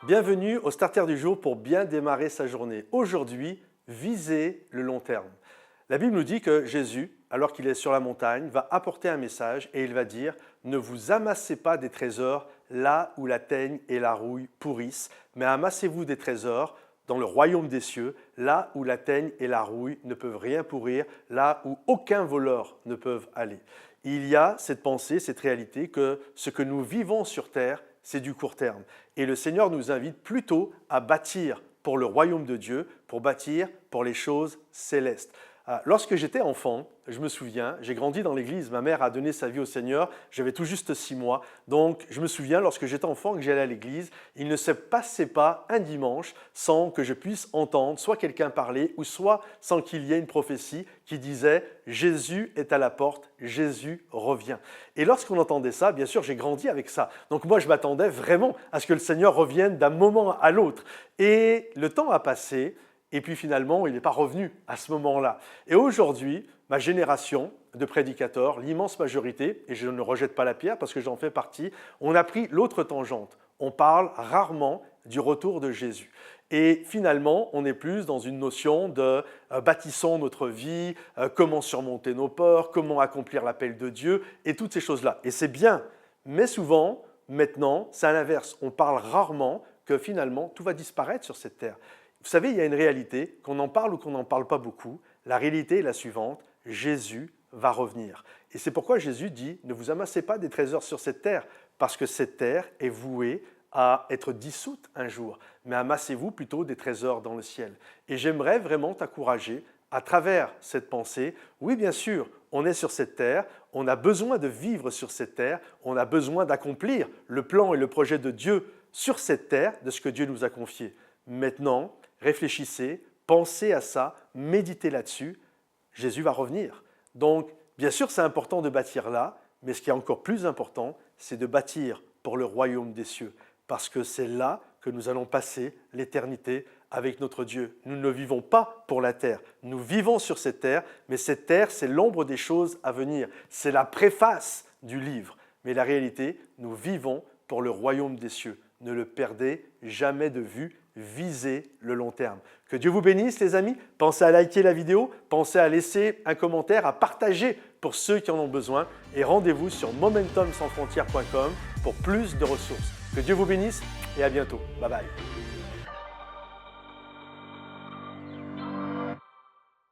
Bienvenue au Starter du jour pour bien démarrer sa journée. Aujourd'hui, visez le long terme. La Bible nous dit que Jésus, alors qu'il est sur la montagne, va apporter un message et il va dire « Ne vous amassez pas des trésors là où la teigne et la rouille pourrissent, mais amassez-vous des trésors dans le royaume des cieux, là où la teigne et la rouille ne peuvent rien pourrir, là où aucun voleur ne peut aller. » Il y a cette pensée, cette réalité que ce que nous vivons sur terre, c'est du court terme. Et le Seigneur nous invite plutôt à bâtir pour le royaume de Dieu, pour bâtir pour les choses célestes. Lorsque j'étais enfant, je me souviens, j'ai grandi dans l'église, ma mère a donné sa vie au Seigneur, j'avais tout juste 6 mois. Donc je me souviens, lorsque j'étais enfant, que j'allais à l'église, il ne se passait pas un dimanche sans que je puisse entendre soit quelqu'un parler ou soit sans qu'il y ait une prophétie qui disait « Jésus est à la porte, Jésus revient ». Et lorsqu'on entendait ça, bien sûr, j'ai grandi avec ça. Donc moi, je m'attendais vraiment à ce que le Seigneur revienne d'un moment à l'autre. Et le temps a passé. Et puis finalement, il n'est pas revenu à ce moment-là. Et aujourd'hui, ma génération de prédicateurs, l'immense majorité, et je ne rejette pas la pierre parce que j'en fais partie, on a pris l'autre tangente. On parle rarement du retour de Jésus. Et finalement, on est plus dans une notion de bâtissons notre vie, comment surmonter nos peurs, comment accomplir l'appel de Dieu, et toutes ces choses-là. Et c'est bien, mais souvent, maintenant, c'est à l'inverse. On parle rarement que finalement, tout va disparaître sur cette terre. Vous savez, il y a une réalité, qu'on en parle ou qu'on n'en parle pas beaucoup. La réalité est la suivante, Jésus va revenir. Et c'est pourquoi Jésus dit, ne vous amassez pas des trésors sur cette terre, parce que cette terre est vouée à être dissoute un jour. Mais amassez-vous plutôt des trésors dans le ciel. Et j'aimerais vraiment t'encourager à travers cette pensée. Oui, bien sûr, on est sur cette terre, on a besoin de vivre sur cette terre, on a besoin d'accomplir le plan et le projet de Dieu sur cette terre, de ce que Dieu nous a confié. Maintenant, réfléchissez, pensez à ça, méditez là-dessus, Jésus va revenir. Donc, bien sûr, c'est important de bâtir là, mais ce qui est encore plus important, c'est de bâtir pour le royaume des cieux, parce que c'est là que nous allons passer l'éternité avec notre Dieu. Nous ne vivons pas pour la terre, nous vivons sur cette terre, mais cette terre, c'est l'ombre des choses à venir, c'est la préface du livre. Mais la réalité, nous vivons pour le royaume des cieux. Ne le perdez jamais de vue, visez le long terme. Que Dieu vous bénisse les amis, pensez à liker la vidéo, pensez à laisser un commentaire, à partager pour ceux qui en ont besoin et rendez-vous sur momentumsansfrontières.com pour plus de ressources. Que Dieu vous bénisse et à bientôt. Bye bye.